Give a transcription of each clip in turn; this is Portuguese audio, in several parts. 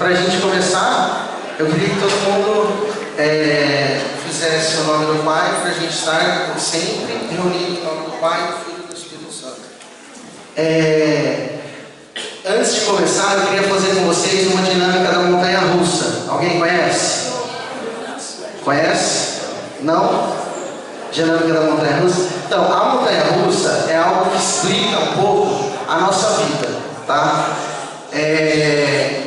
para a gente começar, eu queria que todo mundo fizesse o nome do Pai, para a gente estar sempre reunido em nome do Pai, do Filho e do Espírito Santo. Antes de começar, eu queria fazer com vocês uma dinâmica da montanha-russa. Alguém conhece? Conhece? Não? Dinâmica da montanha-russa? Então, a montanha-russa é algo que explica um pouco a nossa vida, tá?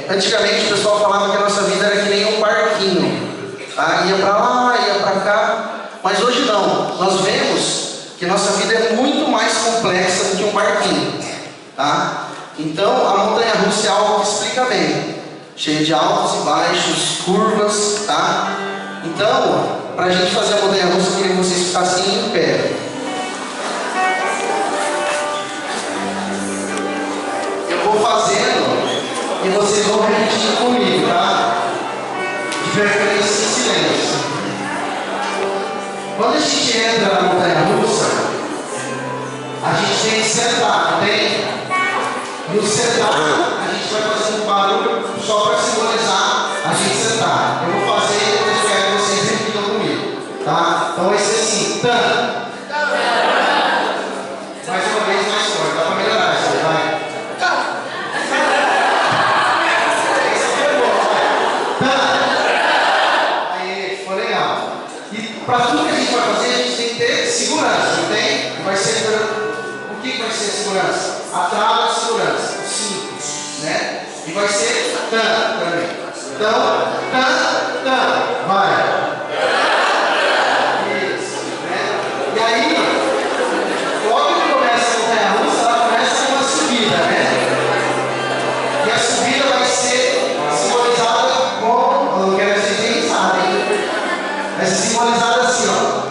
Antigamente o pessoal falava que a nossa vida era que nem um barquinho, tá? Ia para lá, ia para cá, mas hoje não. Nós vemos que nossa vida é muito mais complexa do que um barquinho, tá? Então a montanha-russa é algo que explica bem, cheia de altos e baixos, curvas, tá? Então, para a gente fazer a montanha-russa, eu queria que vocês ficassem em pé. Eu vou fazendo e vocês vão repetindo comigo, tá? De preferência em silêncio. Quando a gente entra na montanha-russa, a gente tem que sentar, não tem? No sentar, a gente vai fazer um barulho só para simbolizar a gente sentar. Eu vou fazer e depois eu quero que vocês repitam comigo, tá? Então vai ser assim, tan. Mais uma vez mais forte, dá para melhorar isso aí, vai. Aí, ficou legal. E para tudo que a gente vai fazer, a gente tem que ter segurança, não tem? Vai ser... O que vai ser segurança? A trava de segurança, os cintos, né? E vai ser tan também. Então, tan, vai. Isso, né? E aí, logo que começa a montanha-russa, ela começa com uma subida, né? E a subida vai ser simbolizada com, eu não quero que vocês nem sabem, vai ser simbolizada assim, ó.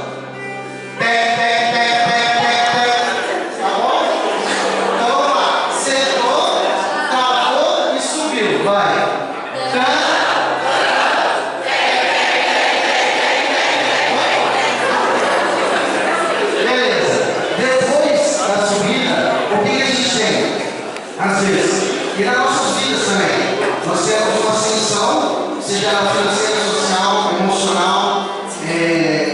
E nas nossas vidas também, nós temos uma ascensão, seja ela financeira, social, emocional,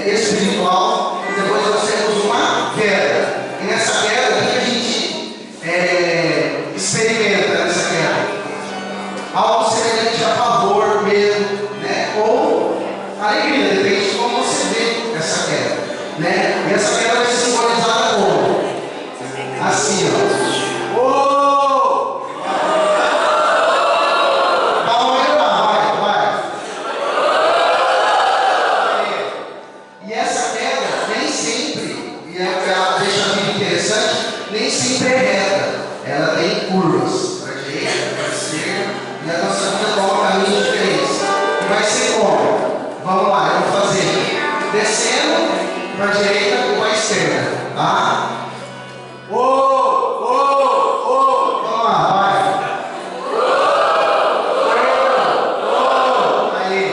espiritual, e depois nós temos uma queda. E nessa queda, o que a gente experimenta nessa queda? Algo semelhante a pavor, medo, né? Ou alegria, depende de como você vê essa queda, né? E essa queda vai ser simbolizada como? Assim, ó. Nem sempre é reta, ela tem curvas, para a direita, para a esquerda, e a nossa vida toma caminhos diferentes. E vai ser como? Vamos lá, eu vou fazer descendo para a direita e para a esquerda, tá? Vamos lá, vai. Aí.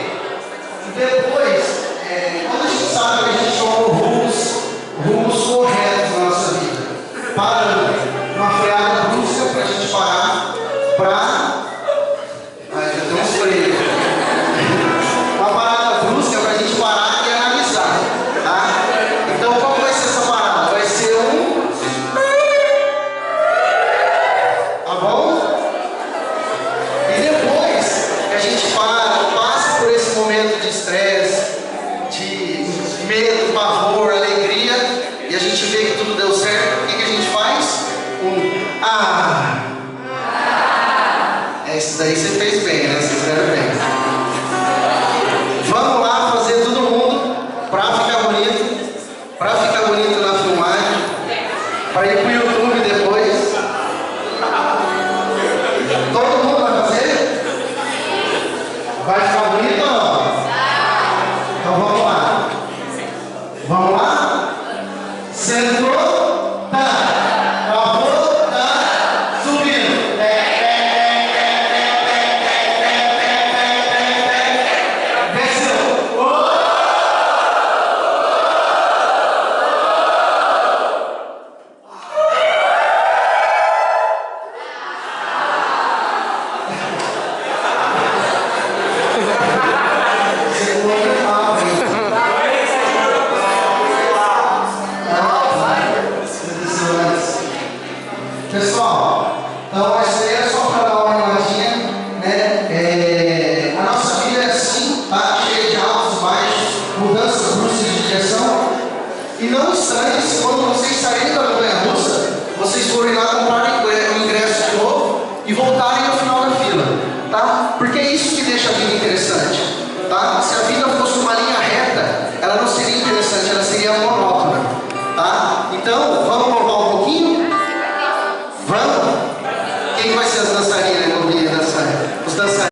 E depois, quando a gente sabe que a gente toma rumos corretos na nossa vida, parando, uma freada brusca para a gente parar, já tem uns freios. Uma parada brusca para a gente parar e analisar, tá? Então, qual vai ser essa parada? Vai ser tá bom? E depois que a gente passa por esse momento de estresse, de medo, pavor, alegria, e a gente vê que tudo deu certo, o que a gente faz? Isso daí você fez bem, né? Vocês fizeram bem. Vamos lá fazer todo mundo para ficar bonito na filmagem, para ir pro YouTube depois. Todo mundo vai fazer? Vai ficar bonito ou não? Então vamos lá. Vamos lá? Sentou, tá. Travou, tá. Subindo. Desceu. E não estranhe se quando vocês saírem da montanha-russa, vocês forem lá comprar o ingresso de novo e voltarem no final da fila, tá? Porque é isso que deixa a vida interessante, tá? Se a vida fosse uma linha reta, ela não seria interessante, ela seria monótona, tá? Então, vamos provar um pouquinho? Vamos? Quem vai ser as dançarinas? Eu vou dançar. Os dançarinos.